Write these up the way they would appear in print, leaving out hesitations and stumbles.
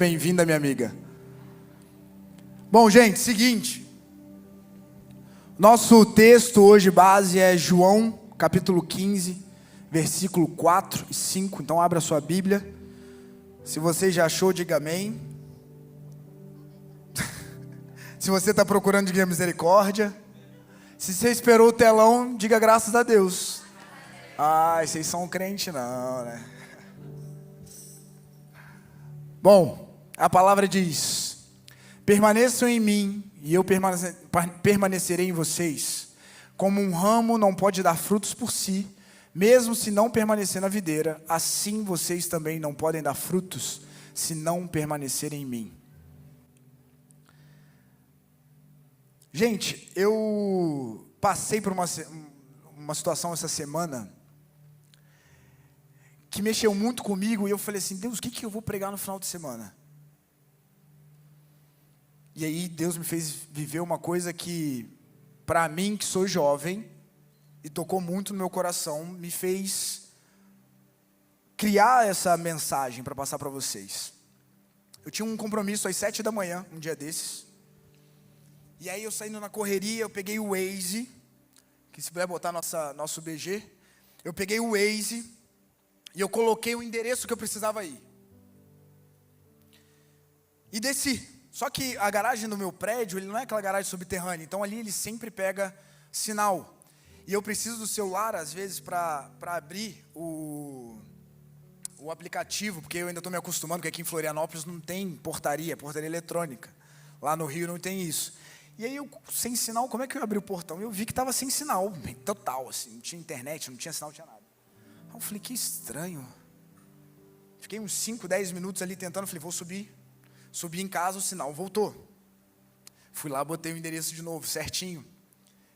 Bem-vinda, minha amiga. Bom, gente, seguinte. Nosso texto hoje base é João, capítulo 15, versículo 4 e 5. Então, abra sua Bíblia. Se você já achou, diga amém. Se você está procurando, diga misericórdia. Se você esperou o telão, diga graças a Deus. Ai, vocês são crente não, né? Bom, a palavra diz: permaneçam em mim e eu permanecerei em vocês. Como um ramo não pode dar frutos por si, mesmo se não permanecer na videira, assim vocês também não podem dar frutos se não permanecerem em mim. Gente, eu passei por uma situação essa semana que mexeu muito comigo, e eu falei assim: Deus, o que eu vou pregar no final de semana? E aí Deus me fez viver uma coisa que, para mim que sou jovem, e tocou muito no meu coração, me fez criar essa mensagem para passar para vocês. Eu tinha um compromisso às 7 da manhã, um dia desses, e aí eu saindo na correria, eu peguei o Waze, que se puder botar nosso BG, eu peguei o Waze, e eu coloquei o endereço que eu precisava ir. E desci. Só que a garagem do meu prédio, ele não é aquela garagem subterrânea. Então ali ele sempre pega sinal. E eu preciso do celular, às vezes, para abrir o aplicativo. Porque eu ainda estou me acostumando, porque aqui em Florianópolis não tem portaria eletrônica. Lá no Rio não tem isso. E aí eu, sem sinal, como é que eu abri o portão? Eu vi que estava sem sinal, total, assim. Não tinha internet, não tinha sinal, não tinha nada. Aí eu falei, que estranho. Fiquei uns 5, 10 minutos ali tentando, falei, vou subir. Subi em casa, o sinal voltou. Fui lá, botei o endereço de novo, certinho.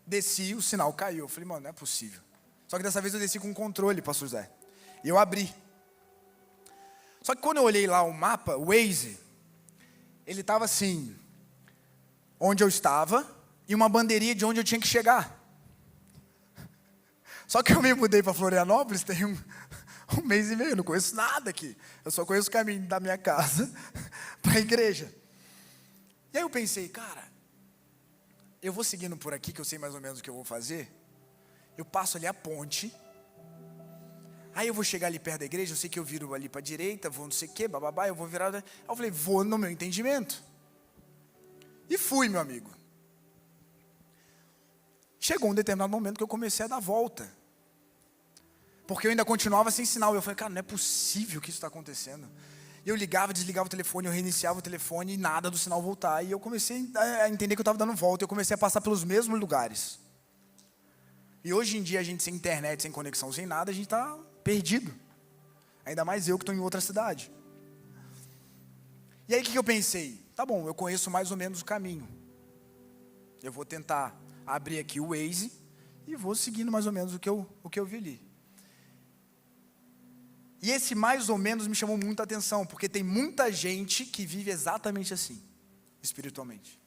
Desci, o sinal caiu. Eu falei, mano, não é possível. Só que dessa vez eu desci com controle, pastor José. E eu abri. Só que quando eu olhei lá o mapa, o Waze, ele estava assim, onde eu estava, e uma bandeirinha de onde eu tinha que chegar. Só que eu me mudei para Florianópolis tem um mês e meio, eu não conheço nada aqui. Eu só conheço o caminho da minha casa para a igreja. E aí eu pensei, cara, eu vou seguindo por aqui, que eu sei mais ou menos o que eu vou fazer. Eu passo ali a ponte. Aí eu vou chegar ali perto da igreja, eu sei que eu viro ali para a direita, vou não sei o que, bababá, eu vou virar. Aí eu falei, vou no meu entendimento. E fui, meu amigo. Chegou um determinado momento que eu comecei a dar volta. Porque eu ainda continuava sem sinal. Eu falei, cara, não é possível que isso está acontecendo. E eu ligava, desligava o telefone, eu reiniciava o telefone e nada do sinal voltar. E eu comecei a entender que eu estava dando volta. Eu comecei a passar pelos mesmos lugares. E hoje em dia, a gente sem internet, sem conexão, sem nada, a gente está perdido. Ainda mais eu que estou em outra cidade. E aí o que eu pensei? Tá bom, eu conheço mais ou menos o caminho. Eu vou tentar abrir aqui o Waze e vou seguindo mais ou menos o que eu vi ali. E esse mais ou menos me chamou muita atenção, porque tem muita gente que vive exatamente assim, espiritualmente.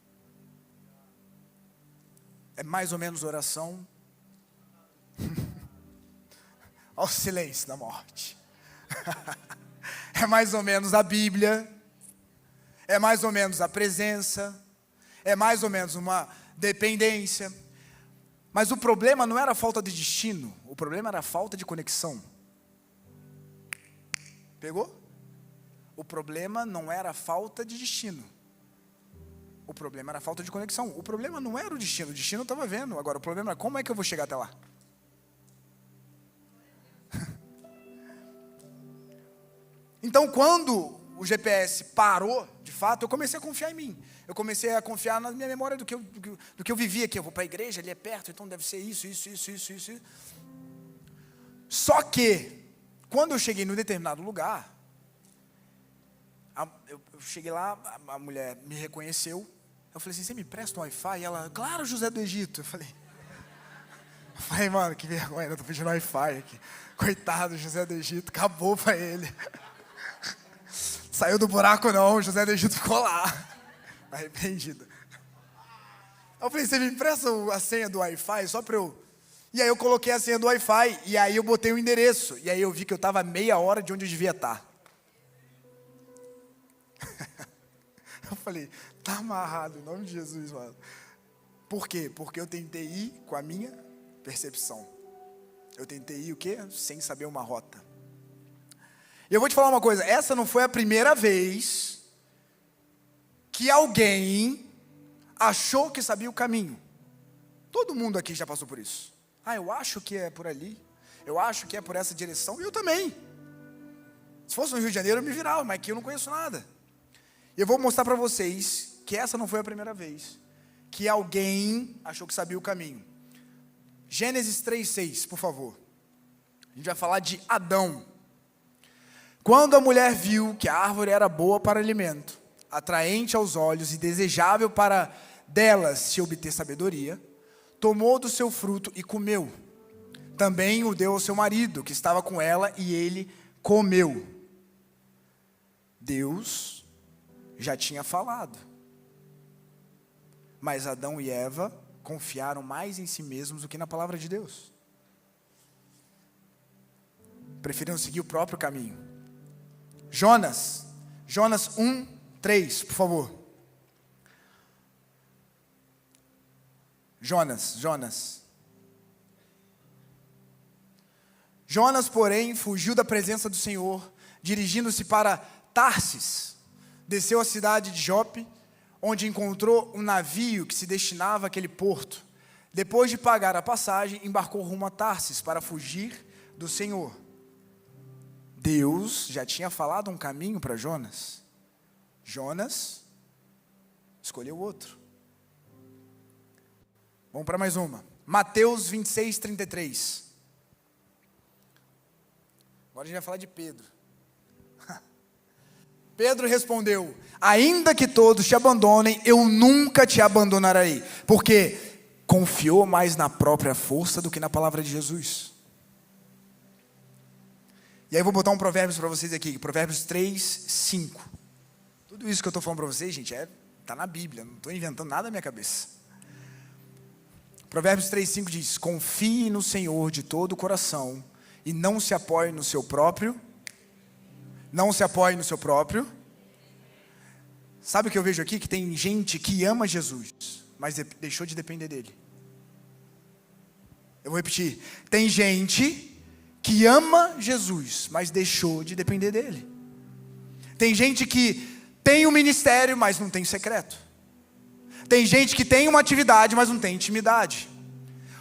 É mais ou menos oração. Olha o silêncio da morte. É mais ou menos a Bíblia. É mais ou menos a presença. É mais ou menos uma dependência. Mas o problema não era a falta de destino, o problema era a falta de conexão. Pegou? O problema não era a falta de destino, o problema era a falta de conexão. O problema não era o destino eu estava vendo. Agora o problema era como é que eu vou chegar até lá. Então quando o GPS parou, de fato, eu comecei a confiar em mim. Eu comecei a confiar na minha memória do que eu vivia aqui. Eu vou para a igreja, ali é perto, então deve ser isso. Só que, quando eu cheguei num determinado lugar, eu cheguei lá, a mulher me reconheceu. Eu falei assim, você me presta um Wi-Fi? E ela, claro, José do Egito. Eu falei, mano, que vergonha, eu estou pedindo Wi-Fi aqui. Coitado, José do Egito, acabou para ele. Saiu do buraco não, José do Egito ficou lá, arrependido. Eu falei, você me empresta a senha do Wi-Fi só para eu... E aí eu coloquei a senha do Wi-Fi, e aí eu botei o endereço, e aí eu vi que eu estava meia hora de onde eu devia estar. Eu falei, tá amarrado, em nome de Jesus, mano. Por quê? Porque eu tentei ir com a minha percepção. Eu tentei ir o quê? Sem saber uma rota. E eu vou te falar uma coisa, essa não foi a primeira vez que alguém achou que sabia o caminho. Todo mundo aqui já passou por isso. Eu acho que é por ali. Eu acho que é por essa direção. E eu também. Se fosse no Rio de Janeiro eu me virava, mas aqui eu não conheço nada. E eu vou mostrar para vocês que essa não foi a primeira vez que alguém achou que sabia o caminho. Gênesis 3:6, por favor. A gente vai falar de Adão. Quando a mulher viu que a árvore era boa para alimento, atraente aos olhos e desejável para delas se obter sabedoria, tomou do seu fruto e comeu. Também o deu ao seu marido, que estava com ela, e ele comeu. Deus já tinha falado. Mas Adão e Eva confiaram mais em si mesmos do que na palavra de Deus. Preferiram seguir o próprio caminho. Jonas 1:3, por favor. Jonas, porém, fugiu da presença do Senhor, dirigindo-se para Tarsis. Desceu à cidade de Jope, onde encontrou um navio que se destinava àquele porto. Depois de pagar a passagem, embarcou rumo a Tarsis para fugir do Senhor. Deus já tinha falado um caminho para Jonas. Jonas escolheu outro. Vamos para mais uma. Mateus 26:33. Agora a gente vai falar de Pedro. Pedro respondeu: ainda que todos te abandonem, eu nunca te abandonarei. Porque confiou mais na própria força do que na palavra de Jesus. E aí eu vou botar um provérbios para vocês aqui. Provérbios 3:5. Tudo isso que eu estou falando para vocês, gente, está na Bíblia. Não estou inventando nada na minha cabeça. Provérbios 3:5 diz: confie no Senhor de todo o coração e não se apoie no seu próprio. Não se apoie no seu próprio. Sabe o que eu vejo aqui? Que tem gente que ama Jesus, mas deixou de depender dele. Eu vou repetir. Tem gente que ama Jesus, mas deixou de depender dele. Tem gente que tem um ministério, mas não tem secreto. Tem gente que tem uma atividade, mas não tem intimidade.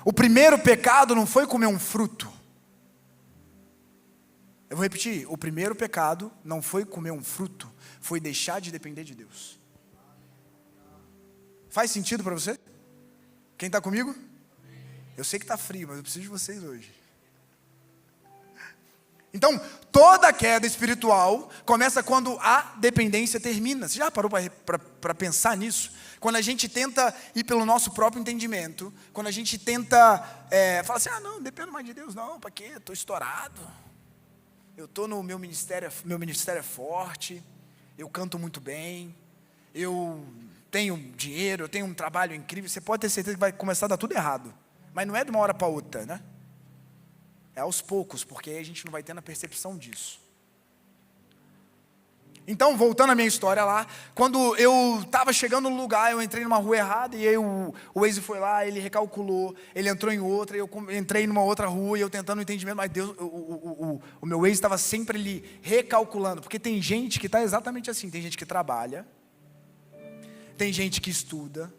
O primeiro pecado não foi comer um fruto. Eu vou repetir, o primeiro pecado não foi comer um fruto, foi deixar de depender de Deus. Faz sentido para você? Quem está comigo? Eu sei que está frio, mas eu preciso de vocês hoje. Então, toda queda espiritual começa quando a dependência termina. Você já parou para pensar nisso? Quando a gente tenta ir pelo nosso próprio entendimento, quando a gente tenta falar assim, não dependo mais de Deus não, para quê? Estou estourado. Eu estou no meu ministério é forte, eu canto muito bem, eu tenho dinheiro, eu tenho um trabalho incrível. Você pode ter certeza que vai começar a dar tudo errado. Mas não é de uma hora para outra, né? É aos poucos, porque aí a gente não vai tendo a percepção disso. Então, voltando à minha história lá, quando eu estava chegando no lugar, eu entrei numa rua errada, e aí o Waze foi lá, ele recalculou, ele entrou em outra, eu entrei numa outra rua, e eu tentando o entendimento, mas Deus, o meu Waze estava sempre ali recalculando, porque tem gente que está exatamente assim, tem gente que trabalha, tem gente que estuda,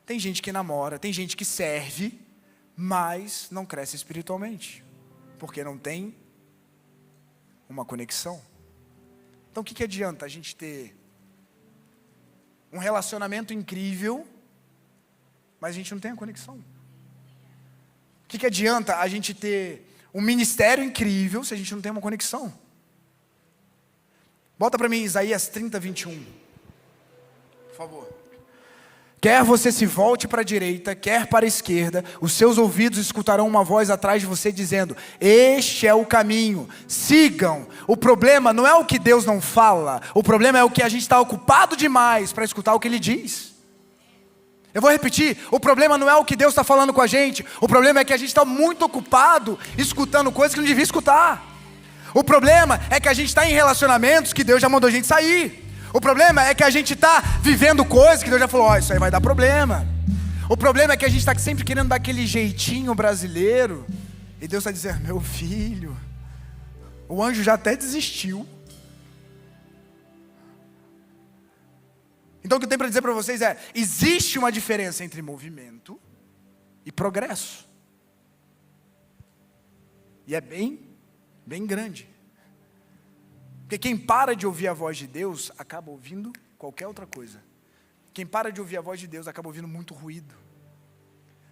tem gente que namora, tem gente que serve, mas não cresce espiritualmente, porque não tem uma conexão. Então o que adianta a gente ter um relacionamento incrível, mas a gente não tem a conexão? O que adianta a gente ter um ministério incrível se a gente não tem uma conexão? Bota para mim Isaías 30:21, por favor. Quer você se volte para a direita, quer para a esquerda, os seus ouvidos escutarão uma voz atrás de você dizendo: este é o caminho, sigam. O problema não é o que Deus não fala, o problema é o que a gente está ocupado demais para escutar o que Ele diz. Eu vou repetir, o problema não é o que Deus está falando com a gente, o problema é que a gente está muito ocupado escutando coisas que não devia escutar. O problema é que a gente está em relacionamentos que Deus já mandou a gente sair. O problema é que a gente está vivendo coisas que Deus já falou, ó, isso aí vai dar problema. O problema é que a gente está sempre querendo dar aquele jeitinho brasileiro. E Deus está dizendo, meu filho, o anjo já até desistiu. Então o que eu tenho para dizer para vocês é, existe uma diferença entre movimento e progresso. E é bem grande. Porque quem para de ouvir a voz de Deus, acaba ouvindo qualquer outra coisa. Quem para de ouvir a voz de Deus, acaba ouvindo muito ruído.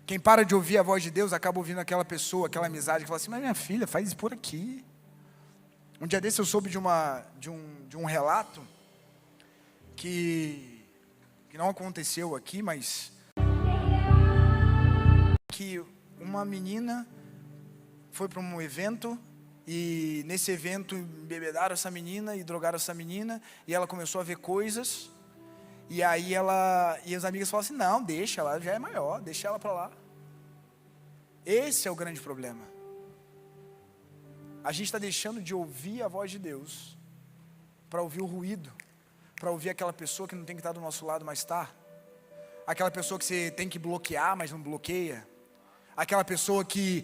Quem para de ouvir a voz de Deus, acaba ouvindo aquela pessoa, aquela amizade, que fala assim, mas minha filha, faz isso por aqui. Um dia desse eu soube de um relato, que não aconteceu aqui, mas que uma menina foi para um evento, e nesse evento embebedaram essa menina e drogaram essa menina, e ela começou a ver coisas, e aí e as amigas falaram assim, não, deixa, ela já é maior, deixa ela para lá. Esse é o grande problema. A gente está deixando de ouvir a voz de Deus para ouvir o ruído, para ouvir aquela pessoa que não tem que estar do nosso lado, mas está. Aquela pessoa que você tem que bloquear, mas não bloqueia. Aquela pessoa que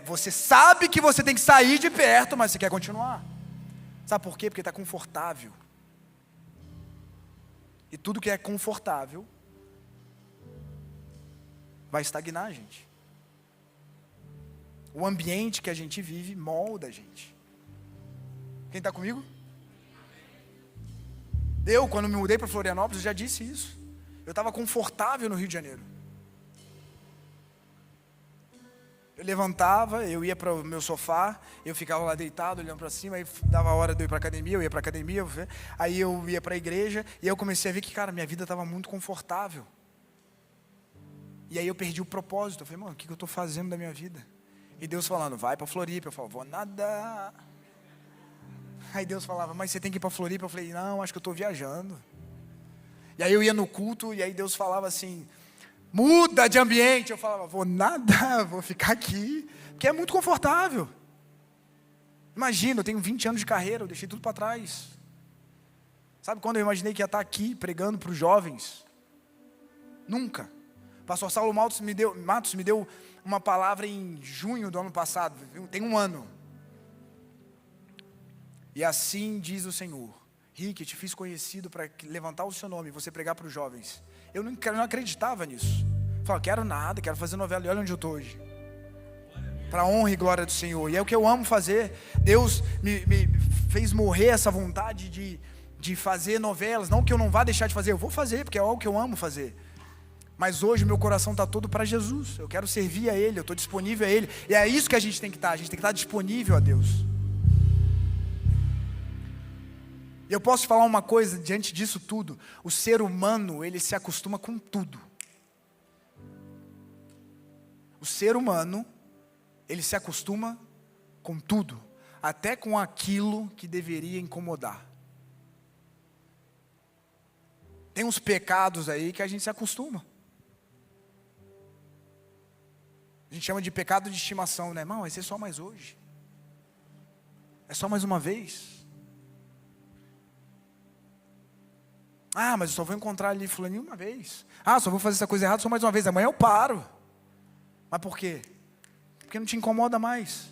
você sabe que você tem que sair de perto, mas você quer continuar. Sabe por quê? Porque está confortável. E tudo que é confortável vai estagnar, gente. O ambiente que a gente vive molda a gente. Quem está comigo? Eu, quando me mudei para Florianópolis, já disse isso. Eu estava confortável no Rio de Janeiro. Eu levantava, eu ia para o meu sofá, eu ficava lá deitado, olhando para cima, aí dava a hora de eu ir para a academia, eu ia para a academia, aí eu ia para a igreja, e aí eu comecei a ver que, cara, minha vida estava muito confortável. E aí eu perdi o propósito. Eu falei, mano, o que eu estou fazendo da minha vida? E Deus falando, vai para Floripa. Eu falo, vou nadar. Aí Deus falava, mas você tem que ir para Floripa. Eu falei, não, acho que eu estou viajando. E aí eu ia no culto, e aí Deus falava assim, muda de ambiente. Eu falava, vou nadar, vou ficar aqui, porque é muito confortável. Imagina, eu tenho 20 anos de carreira, eu deixei tudo para trás. Sabe quando eu imaginei que ia estar aqui pregando para os jovens? Nunca. O pastor Saulo Matos me deu uma palavra em junho do ano passado, tem um ano. E assim diz o Senhor, Rick, eu te fiz conhecido para levantar o seu nome e você pregar para os jovens. Eu não acreditava nisso. Eu falava, quero nada, quero fazer novela, e olha onde eu estou hoje. Para a honra e glória do Senhor. E é o que eu amo fazer. Deus me fez morrer essa vontade de fazer novelas. Não que eu não vá deixar de fazer, eu vou fazer, porque é algo que eu amo fazer. Mas hoje o meu coração está todo para Jesus. Eu quero servir a Ele, eu estou disponível a Ele. E é isso que a gente tem que estar. A gente tem que estar disponível a Deus. E eu posso falar uma coisa diante disso tudo. O ser humano, ele se acostuma com tudo. O ser humano, ele se acostuma com tudo. Até com aquilo que deveria incomodar. Tem uns pecados aí que a gente se acostuma. A gente chama de pecado de estimação, né? Irmão, vai ser só mais hoje. É só mais uma vez. Ah, mas eu só vou encontrar ali fulano uma vez. Ah, só vou fazer essa coisa errada só mais uma vez. Amanhã eu paro. Mas por quê? Porque não te incomoda mais.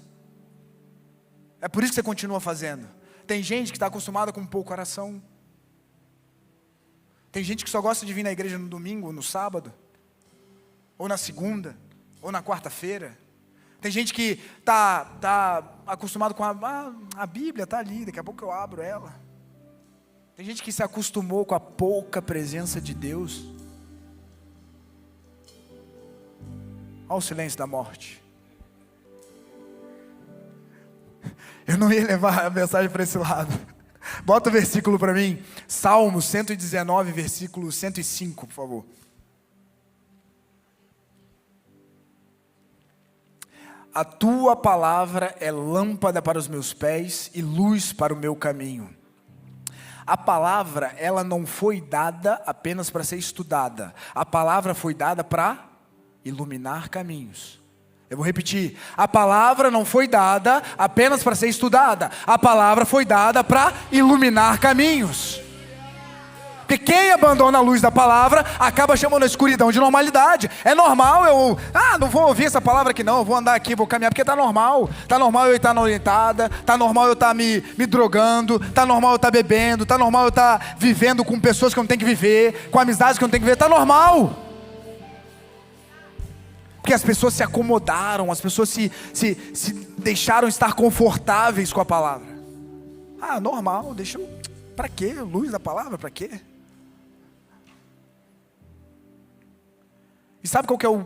É por isso que você continua fazendo. Tem gente que está acostumada com pouco oração. Tem gente que só gosta de vir na igreja no domingo, ou no sábado, ou na segunda, ou na quarta-feira. Tem gente que tá acostumado com a Bíblia, está ali, daqui a pouco eu abro ela. Tem gente que se acostumou com a pouca presença de Deus. Olha o silêncio da morte. Eu não ia levar a mensagem para esse lado. Bota o versículo para mim. Salmo 119, versículo 105, por favor. A tua palavra é lâmpada para os meus pés e luz para o meu caminho. A palavra, ela não foi dada apenas para ser estudada. A palavra foi dada para iluminar caminhos. Eu vou repetir. A palavra não foi dada apenas para ser estudada. A palavra foi dada para iluminar caminhos. Porque quem abandona a luz da palavra acaba chamando a escuridão de normalidade. É normal não vou ouvir essa palavra aqui não, eu vou andar aqui, vou caminhar, porque tá normal. Tá normal eu estar na orientada, tá normal eu estar me drogando, tá normal eu estar bebendo, tá normal eu estar vivendo com pessoas que eu não tenho que viver, com amizades que eu não tenho que viver, tá normal. Porque as pessoas se acomodaram, as pessoas se deixaram estar confortáveis com a palavra. Normal, deixa eu... Para quê? Luz da palavra, para quê? E sabe qual que é o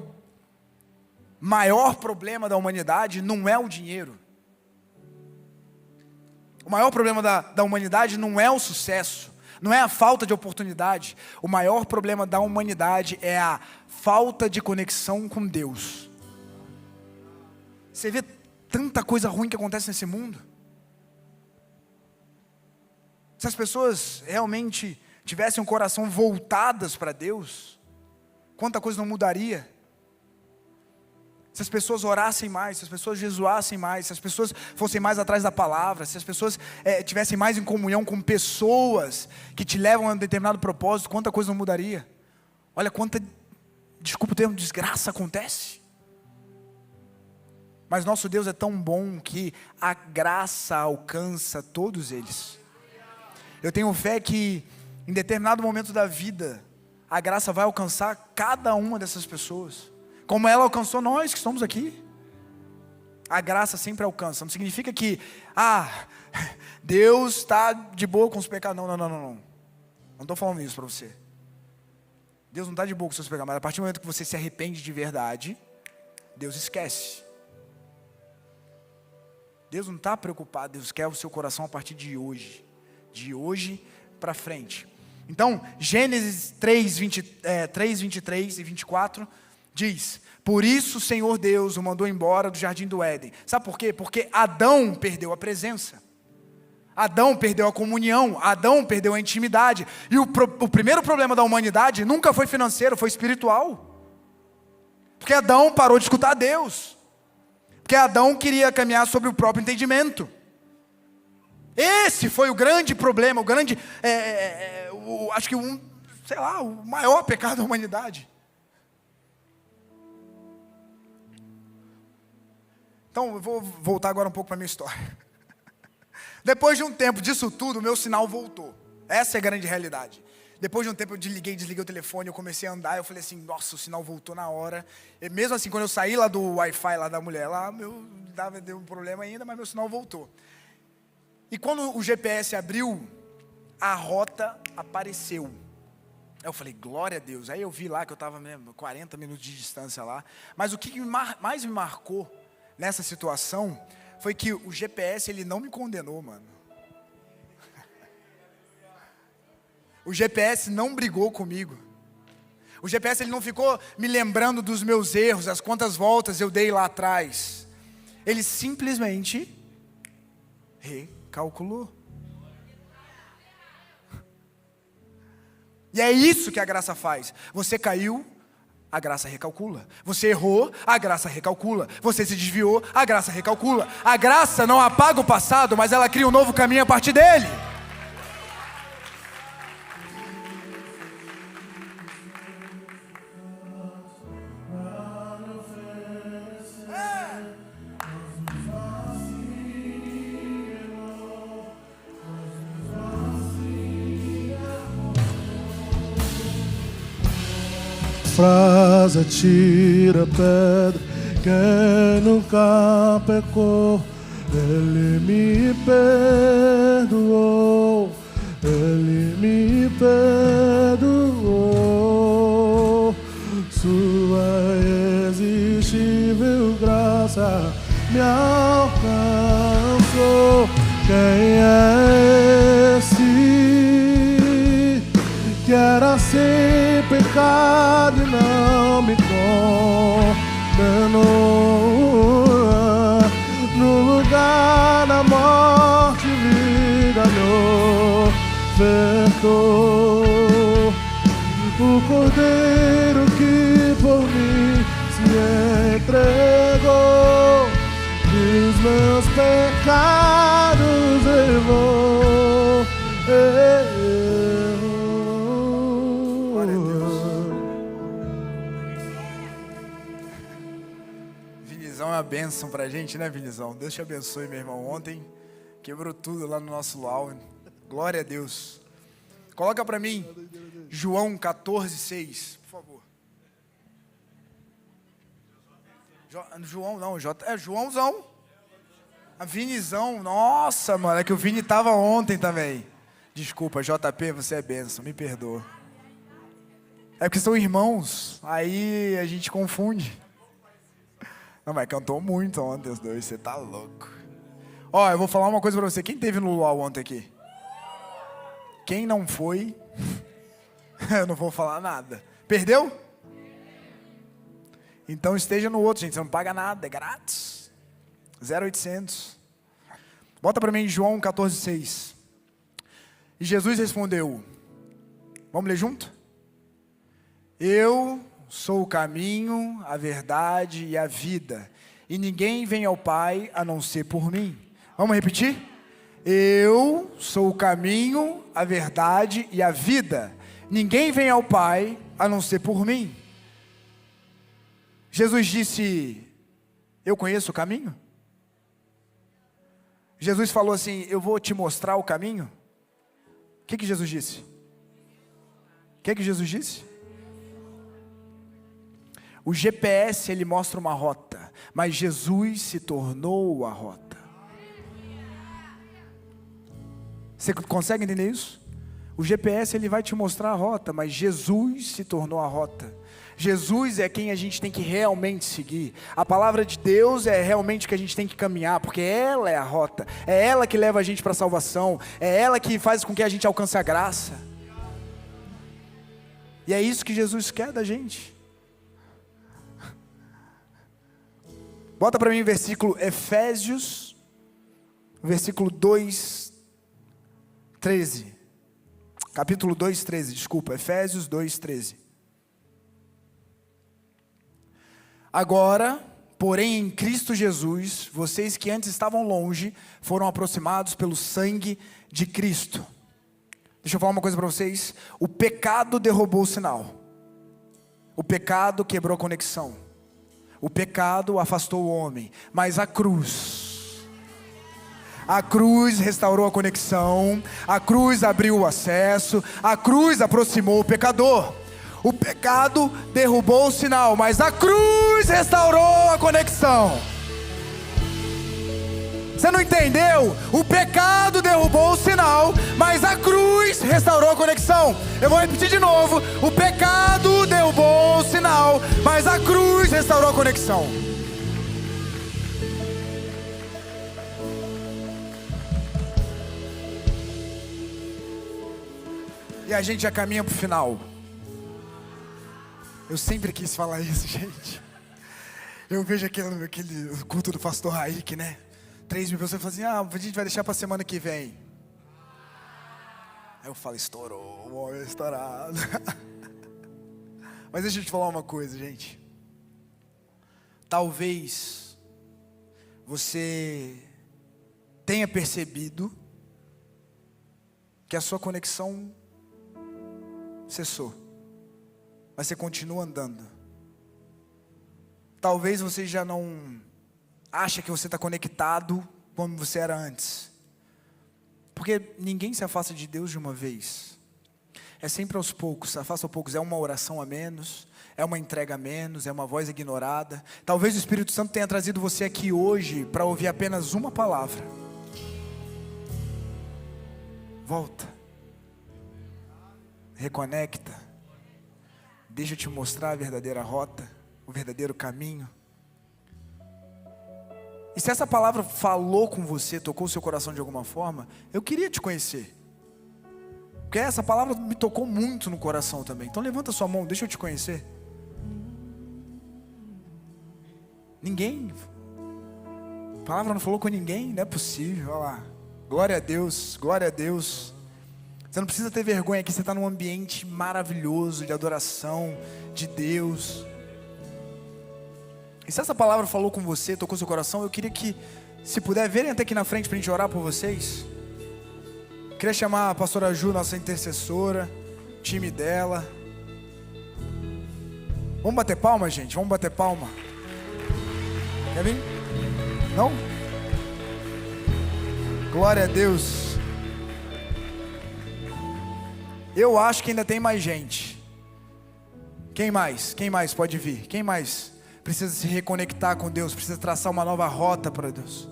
maior problema da humanidade? Não é o dinheiro. O maior problema da humanidade não é o sucesso, não é a falta de oportunidade. O maior problema da humanidade é a falta de conexão com Deus. Você vê tanta coisa ruim que acontece nesse mundo. Se as pessoas realmente tivessem um coração voltadas para Deus, quanta coisa não mudaria. Se as pessoas orassem mais, se as pessoas jejuassem mais, se as pessoas fossem mais atrás da palavra, se as pessoas tivessem mais em comunhão com pessoas que te levam a um determinado propósito, quanta coisa não mudaria. Olha quanta, desculpa o termo, desgraça acontece. Mas nosso Deus é tão bom que a graça alcança todos eles. Eu tenho fé que em determinado momento da vida, a graça vai alcançar cada uma dessas pessoas, como ela alcançou nós que estamos aqui. A graça sempre alcança. Não significa que Deus está de boa com os pecados. Não estou falando isso para você. Deus não está de boa com os seus pecados, mas a partir do momento que você se arrepende de verdade, Deus esquece. Deus não está preocupado, Deus quer o seu coração a partir de hoje para frente. Então, Gênesis 3, 23 e 24 diz: por isso o Senhor Deus o mandou embora do jardim do Éden. Sabe por quê? Porque Adão perdeu a presença, Adão perdeu a comunhão, Adão perdeu a intimidade. E o primeiro problema da humanidade nunca foi financeiro, foi espiritual. Porque Adão parou de escutar Deus, porque Adão queria caminhar sobre o próprio entendimento. Esse foi o grande problema, acho que o maior pecado da humanidade. Então, eu vou voltar agora um pouco para a minha história. Depois de um tempo disso tudo, o meu sinal voltou. Essa é a grande realidade. Depois de um tempo eu desliguei o telefone, eu comecei a andar, eu falei assim, nossa, o sinal voltou na hora. E mesmo assim, quando eu saí lá do Wi-Fi lá da mulher, deu um problema ainda, mas meu sinal voltou. E quando o GPS abriu, a rota apareceu. Eu falei, glória a Deus. Aí eu vi lá que eu estava mesmo 40 minutos de distância lá. Mas o que mais me marcou nessa situação foi que o GPS, ele não me condenou, mano. O GPS não brigou comigo. O GPS, ele não ficou me lembrando dos meus erros, as quantas voltas eu dei lá atrás. Ele simplesmente recalculou. E é isso que a graça faz. Você caiu, a graça recalcula. Você errou, a graça recalcula. Você se desviou, a graça recalcula. A graça não apaga o passado, mas ela cria um novo caminho a partir dele. Frase tira a pedra, quem nunca pecou, Ele me perdoou, Ele me perdoou. Sua irresistível graça me alcançou. Quem é esse que era sem pecado e não me condenou? No lugar da morte, vida me ofertou. O Cordeiro que por mim se entregou, dos meus pecados levou. uma bênção pra gente, né, Vinizão? Deus te abençoe, meu irmão. Ontem quebrou tudo lá no nosso luau. Glória a Deus. Coloca pra mim João 14:6, por favor. João não, Joãozão. A Vinizão, nossa, mano, é que o Vini tava ontem também. Desculpa, JP, você é bênção, me perdoa. É porque são irmãos, aí a gente confunde. Não, mas cantou muito ontem os dois, você tá louco. Ó, eu vou falar uma coisa pra você. Quem teve no luau ontem aqui? Quem não foi, eu não vou falar nada. Perdeu? Então esteja no outro, gente. Você não paga nada, é grátis. 0,800. Bota pra mim João 14:6. E Jesus respondeu. Vamos ler junto? Eu sou o caminho, a verdade e a vida. E ninguém vem ao Pai a não ser por mim. Vamos repetir? Eu sou o caminho, a verdade e a vida. Ninguém vem ao Pai a não ser por mim. Jesus disse, eu conheço o caminho? Jesus falou assim, eu vou te mostrar o caminho? O que Jesus disse? O que Jesus disse? O GPS ele mostra uma rota, mas Jesus se tornou a rota. Você consegue entender isso? O GPS ele vai te mostrar a rota, mas Jesus se tornou a rota. Jesus é quem a gente tem que realmente seguir. A palavra de Deus é realmente o que a gente tem que caminhar, porque ela é a rota. É ela que leva a gente para a salvação. É ela que faz com que a gente alcance a graça. E é isso que Jesus quer da gente. Bota para mim o versículo Efésios, versículo 2:13. Capítulo 2:13, desculpa, Efésios 2:13. Agora, porém em Cristo Jesus, vocês que antes estavam longe, foram aproximados pelo sangue de Cristo. Deixa eu falar uma coisa para vocês. O pecado derrubou o sinal. O pecado quebrou a conexão. O pecado afastou o homem, mas a cruz restaurou a conexão, a cruz abriu o acesso, a cruz aproximou o pecador. O pecado derrubou o sinal, mas a cruz restaurou a conexão. Você não entendeu? O pecado derrubou o sinal, mas a cruz restaurou a conexão. Eu vou repetir de novo. O pecado derrubou o sinal, mas a cruz restaurou a conexão. E a gente já caminha para o final. Eu sempre quis falar isso, gente. Eu vejo aquele culto do pastor Raik, né? 3.000 pessoas falam assim, a gente vai deixar para semana que vem. Aí eu falo, estourou, o homem é estourado. Mas deixa eu te falar uma coisa, gente. Talvez você tenha percebido que a sua conexão cessou, mas você continua andando. Talvez você já não acha que você está conectado como você era antes, porque ninguém se afasta de Deus de uma vez. É sempre aos poucos, se afasta aos poucos. É uma oração a menos, é uma entrega a menos, é uma voz ignorada. Talvez o Espírito Santo tenha trazido você aqui hoje para ouvir apenas uma palavra: volta, reconecta, deixa eu te mostrar a verdadeira rota, o verdadeiro caminho. E se essa palavra falou com você, tocou o seu coração de alguma forma, eu queria te conhecer, porque essa palavra me tocou muito no coração também. Então levanta sua mão, deixa eu te conhecer. Ninguém? A palavra não falou com ninguém? Não é possível, olha lá. Glória a Deus, glória a Deus. Você não precisa ter vergonha aqui, você está num ambiente maravilhoso de adoração de Deus. E se essa palavra falou com você, tocou seu coração, eu queria que, se puder, virem até aqui na frente para a gente orar por vocês. Eu queria chamar a pastora Ju, nossa intercessora, o time dela. Vamos bater palma, gente, vamos bater palma. Quer vir? Não? Glória a Deus. Eu acho que ainda tem mais gente. Quem mais? Quem mais pode vir? Quem mais precisa se reconectar com Deus? Precisa traçar uma nova rota para Deus?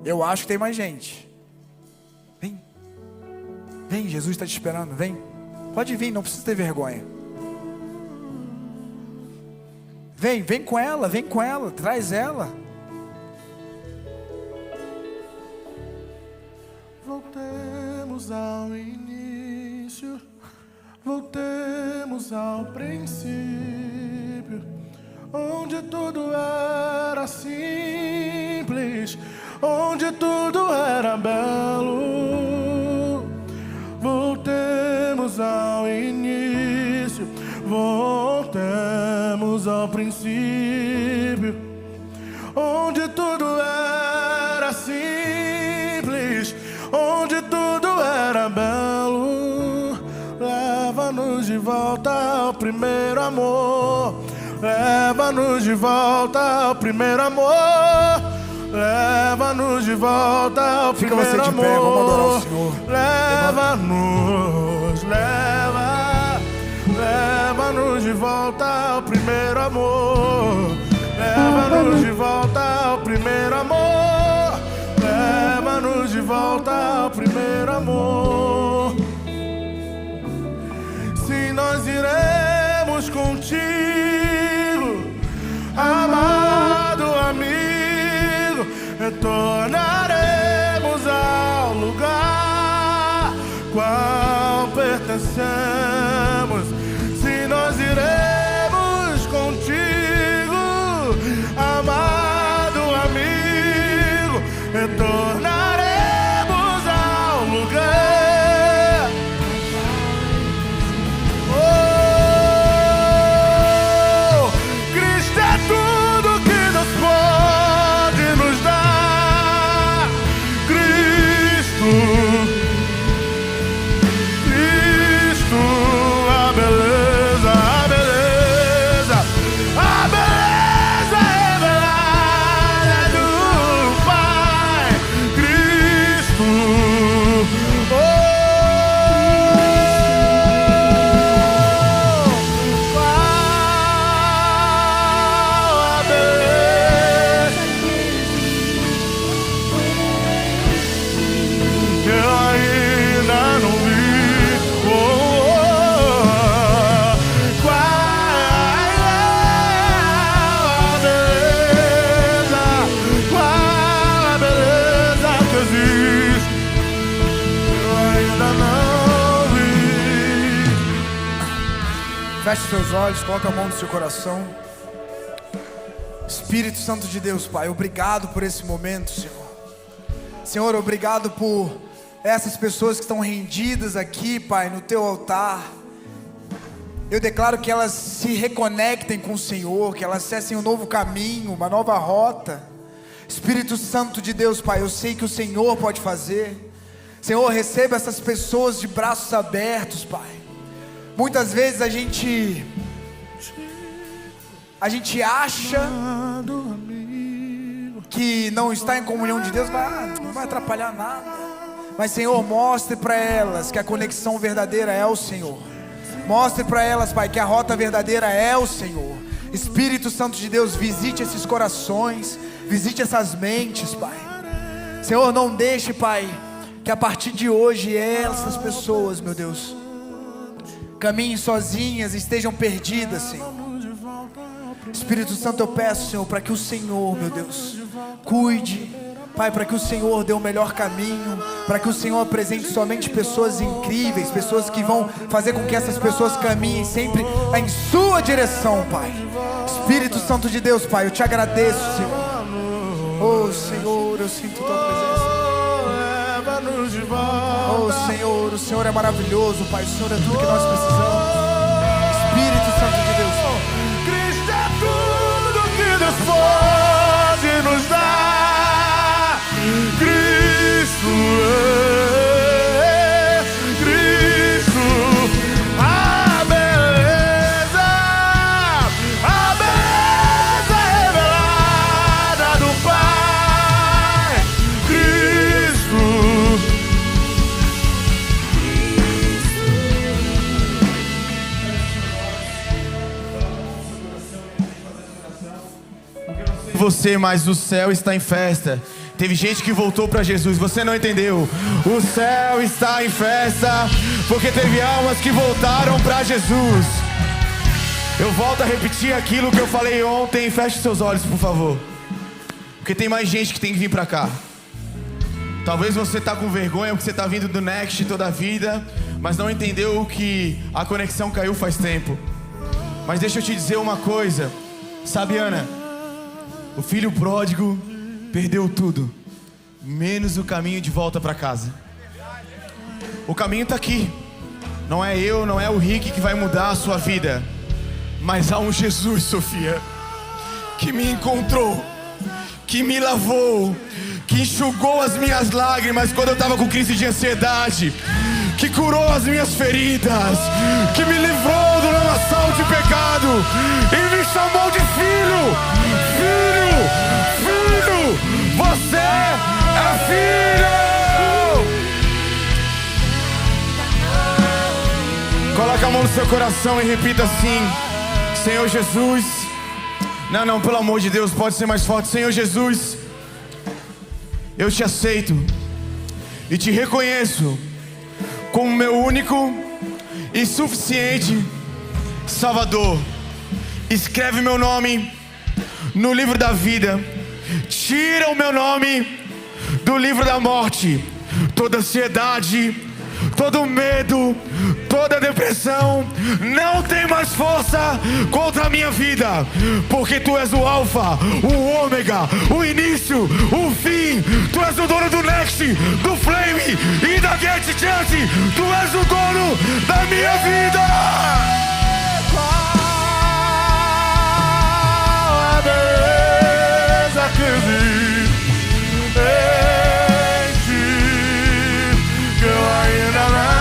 Eu acho que tem mais gente. Vem. Vem, Jesus está te esperando. Vem. Pode vir, não precisa ter vergonha. Vem, vem com ela, traz ela. Voltemos ao início, voltemos ao princípio, onde tudo era simples, onde tudo era belo. Voltemos ao início, voltemos ao princípio, onde tudo era simples, onde tudo era belo. Leva-nos de volta ao primeiro amor, leva-nos de volta ao primeiro amor, leva-nos de volta ao primeiro amor. Fica você de pé, vamos adorar o Senhor. Leva-nos, leva-nos de volta ao primeiro amor, leva-nos de volta ao primeiro amor, leva-nos de volta ao primeiro amor. Sim, nós iremos contigo, amado amigo, retornaremos ao lugar qual pertencemos. Sim, nós iremos contigo, amado amigo, retornaremos ao lugar. Oh, Cristo é tudo que Deus pode nos dar. Cristo, a beleza, a beleza, a beleza revelada do Pai. Cristo, oh, a beleza que eu ainda não vi. Feche seus olhos, coloca a mão no seu coração. Espírito Santo de Deus, Pai, obrigado por esse momento, Senhor. Senhor, obrigado por essas pessoas que estão rendidas aqui, Pai, no Teu altar. Eu declaro que elas se reconectem com o Senhor, que elas acessem um novo caminho, uma nova rota. Espírito Santo de Deus, Pai, eu sei que o Senhor pode fazer. Senhor, receba essas pessoas de braços abertos, Pai. Muitas vezes a gente acha que não está em comunhão de Deus, não vai atrapalhar nada. Mas, Senhor, mostre para elas que a conexão verdadeira é o Senhor. Mostre para elas, Pai, que a rota verdadeira é o Senhor. Espírito Santo de Deus, visite esses corações, visite essas mentes, Pai. Senhor, não deixe, Pai, que a partir de hoje essas pessoas, meu Deus, caminhem sozinhas, estejam perdidas, Senhor. Espírito Santo, eu peço, Senhor, para que o Senhor, meu Deus, cuide, Pai, para que o Senhor dê o melhor caminho, para que o Senhor apresente somente pessoas incríveis, pessoas que vão fazer com que essas pessoas caminhem sempre em sua direção, Pai. Espírito Santo de Deus, Pai, eu te agradeço, Senhor. Oh, Senhor, eu sinto tua presença. Oh, Senhor, o Senhor é maravilhoso, Pai, o Senhor é tudo que nós precisamos. Espírito Santo de Deus, Cristo é tudo que Deus pode nos dar. Cristo é Cristo, a beleza revelada você, mas o céu está em festa. Teve gente que voltou para Jesus, você não entendeu. O céu está em festa, porque teve almas que voltaram para Jesus. Eu volto a repetir aquilo que eu falei ontem. Feche seus olhos, por favor, porque tem mais gente que tem que vir para cá. Talvez você está com vergonha porque você está vindo do Next toda a vida, mas não entendeu que a conexão caiu faz tempo. Mas deixa eu te dizer uma coisa. Sabe, Ana, o filho pródigo perdeu tudo, menos o caminho de volta para casa. O caminho está aqui. Não é eu, não é o Rick que vai mudar a sua vida, mas há um Jesus, Sofia, que me encontrou, que me lavou, que enxugou as minhas lágrimas quando eu estava com crise de ansiedade, que curou as minhas feridas, que me livrou do lamaçal de pecado e me chamou de filho. Filho, filho, você é filho. Coloca a mão no seu coração e repita assim: Senhor Jesus. Não, pelo amor de Deus, pode ser mais forte. Senhor Jesus, eu te aceito e te reconheço como meu único e suficiente Salvador. Escreve meu nome no livro da vida. Tira o meu nome do livro da morte. Toda ansiedade, todo medo, toda depressão não tem mais força contra a minha vida, porque Tu és o Alfa, o Ômega, o início, o fim. Tu és o dono do Next, do Flame e da Get Chance. Tu és o dono da minha vida. Qual a beleza que vi em Ti, que eu ainda não.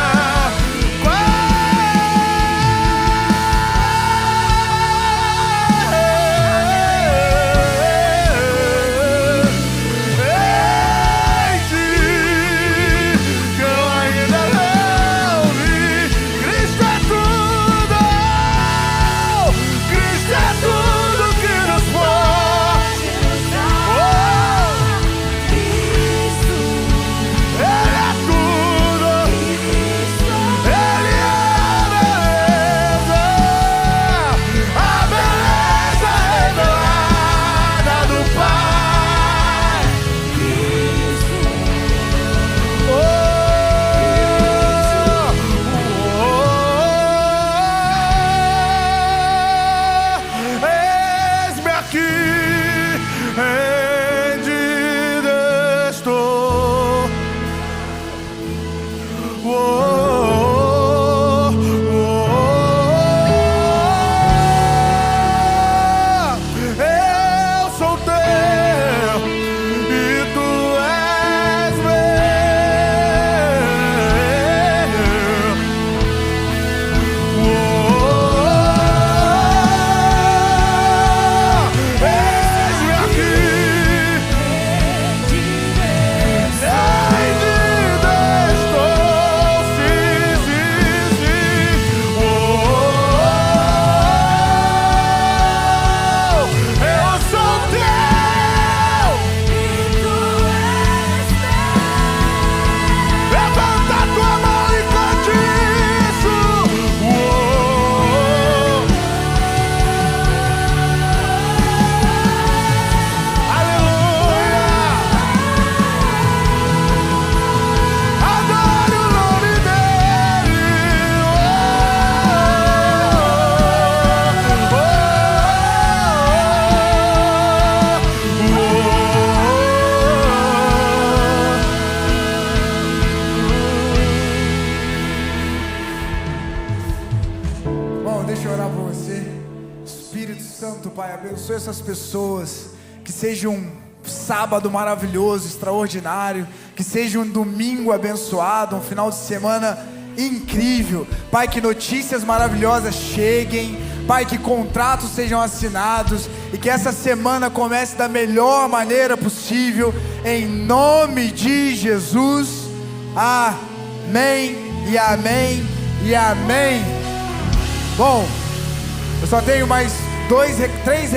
Pai, abençoe essas pessoas, que seja um sábado maravilhoso, extraordinário, que seja um domingo abençoado, um final de semana incrível. Pai, que notícias maravilhosas cheguem, Pai, que contratos sejam assinados e que essa semana comece da melhor maneira possível, em nome de Jesus. Amém e amém e amém. Bom, eu só tenho mais 3 recados.